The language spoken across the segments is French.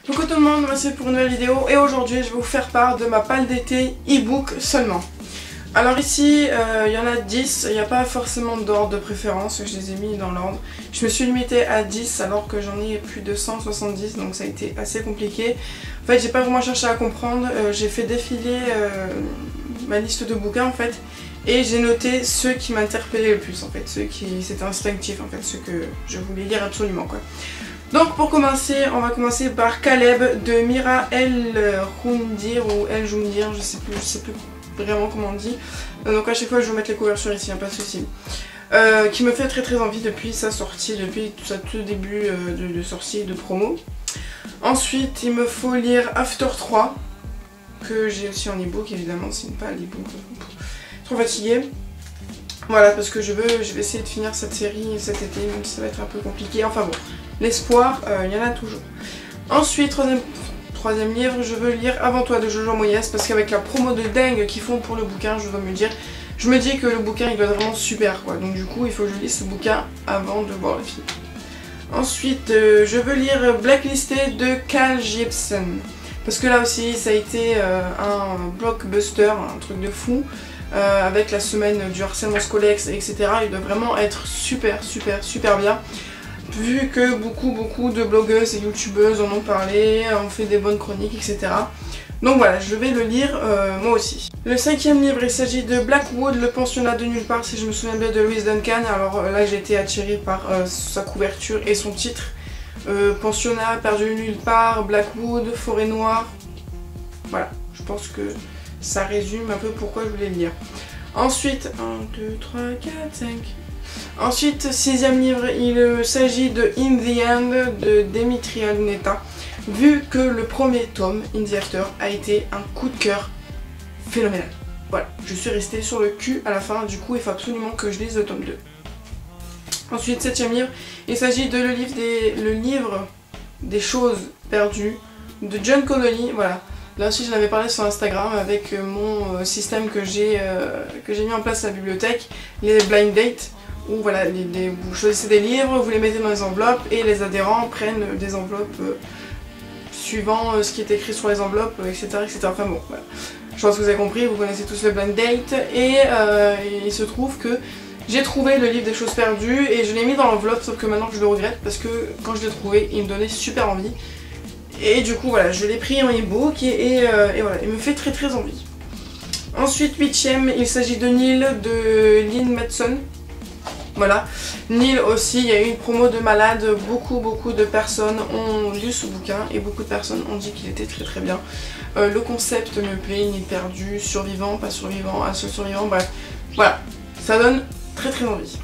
Coucou tout le monde, voici pour une nouvelle vidéo et aujourd'hui je vais vous faire part de ma palle d'été e-book seulement. Alors ici il y en a 10, il n'y a pas forcément d'ordre de préférence, je les ai mis dans l'ordre. Je me suis limitée à 10 alors que j'en ai plus de 170 donc ça a été assez compliqué. En fait j'ai pas vraiment cherché à comprendre, j'ai fait défiler ma liste de bouquins en fait. Et j'ai noté ceux qui m'interpellaient le plus en fait, ceux qui c'était instinctif en fait, ceux que je voulais lire absolument quoi. Donc pour commencer, on va commencer par Caleb de Mira El Roundir ou El Joundir, je sais plus vraiment comment on dit. Donc à chaque fois je vais vous mettre les couvertures ici, hein, pas de soucis. Qui me fait très envie depuis sa sortie, depuis tout début de sortie de promo. Ensuite il me faut lire After 3, que j'ai aussi en e-book évidemment, c'est pas l'e-book. Trop fatiguée. Voilà, parce que je vais essayer de finir cette série cet été, même si ça va être un peu compliqué. Enfin bon, l'espoir, il y en a toujours. Ensuite, troisième livre, je veux lire Avant toi de Jojo Moyes, parce qu'avec la promo de dingue qu'ils font pour le bouquin, je me dis que le bouquin il doit être vraiment super quoi. Donc du coup, il faut que je lise ce bouquin avant de voir le film. Ensuite, je veux lire Blacklisted de Cal Jepsen, parce que là aussi, ça a été un blockbuster, un truc de fou. Avec la semaine du harcèlement scolaire, etc. Il doit vraiment être super bien. Vu que beaucoup de blogueuses et youtubeuses en ont parlé, ont fait des bonnes chroniques, etc. Donc voilà, je vais le lire moi aussi. Le cinquième livre, il s'agit de Blackwood, le pensionnat de nulle part, si je me souviens bien, de Louise Duncan. Alors là, j'ai été attirée par sa couverture et son titre. Pensionnat, perdu nulle part, Blackwood, forêt noire. Voilà, je pense que ça résume un peu pourquoi je voulais le lire. Ensuite, 1, 2, 3, 4, 5. Ensuite, sixième livre, il s'agit de In the End de Demetria Luneta. Vu que le premier tome, In the After, a été un coup de cœur phénoménal. Voilà, je suis restée sur le cul à la fin, du coup il faut absolument que je lise le tome 2. Ensuite, septième livre, il s'agit de le livre des choses perdues de John Connolly, voilà. Là aussi j'en avais parlé sur Instagram avec mon système que j'ai mis en place à la bibliothèque, les blind dates, où voilà, vous choisissez des livres, vous les mettez dans les enveloppes et les adhérents prennent des enveloppes suivant ce qui est écrit sur les enveloppes, etc. Enfin bon, voilà. Je pense que vous avez compris, vous connaissez tous le blind date et il se trouve que j'ai trouvé le livre des choses perdues et je l'ai mis dans l'enveloppe, sauf que maintenant je le regrette parce que quand je l'ai trouvé, il me donnait super envie. Et du coup voilà, je l'ai pris en e-book et voilà, il me fait très envie. Ensuite, huitième, il s'agit de Neil de Lynn Matson. Voilà, Neil aussi, il y a eu une promo de malade, beaucoup de personnes ont lu ce bouquin et beaucoup de personnes ont dit qu'il était très bien. Le concept me plaît, il est perdu, survivant, pas survivant, un seul survivant, bref. Voilà, ça donne très envie.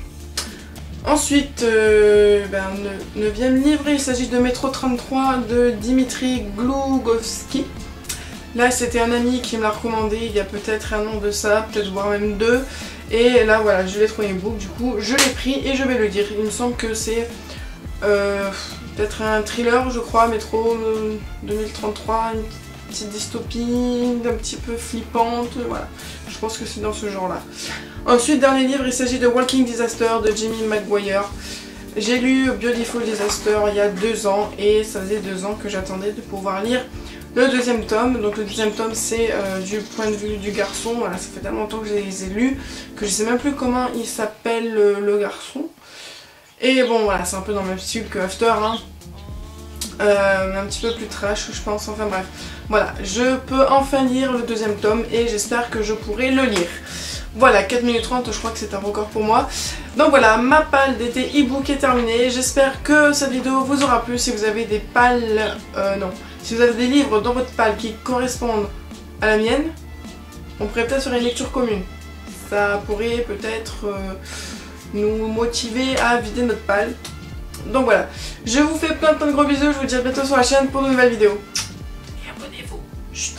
Ensuite, 9e livre, il s'agit de Métro 33 de Dimitri Glougovski. Là, c'était un ami qui me l'a recommandé il y a peut-être un an de ça, peut-être voire même 2. Et là, voilà, je l'ai trouvé e-book, du coup, je l'ai pris et je vais le lire. Il me semble que c'est peut-être un thriller, je crois, Métro 2033, une petite dystopie, un petit peu flippante, voilà. Je pense que c'est dans ce genre-là. Ensuite, dernier livre, il s'agit de Walking Disaster de Jimmy McGuire. J'ai lu Beautiful Disaster il y a 2 ans et ça faisait 2 ans que j'attendais de pouvoir lire le deuxième tome. Donc le deuxième tome c'est du point de vue du garçon. Voilà, ça fait tellement longtemps que je les ai lus que je sais même plus comment il s'appelle le garçon. Et bon voilà, c'est un peu dans le même style que After, hein. Un petit peu plus trash je pense, enfin bref. Voilà, je peux enfin lire le deuxième tome et j'espère que je pourrai le lire. Voilà, 4 minutes 30, je crois que c'est un record pour moi. Donc voilà, ma palle d'été e-book est terminée. J'espère que cette vidéo vous aura plu. Si vous avez des palles... si vous avez des livres dans votre palle qui correspondent à la mienne, on pourrait peut-être faire une lecture commune. Ça pourrait peut-être nous motiver à vider notre palle. Donc voilà, je vous fais plein de gros bisous. Je vous dis à bientôt sur la chaîne pour de nouvelles vidéos. Et abonnez-vous. Chut.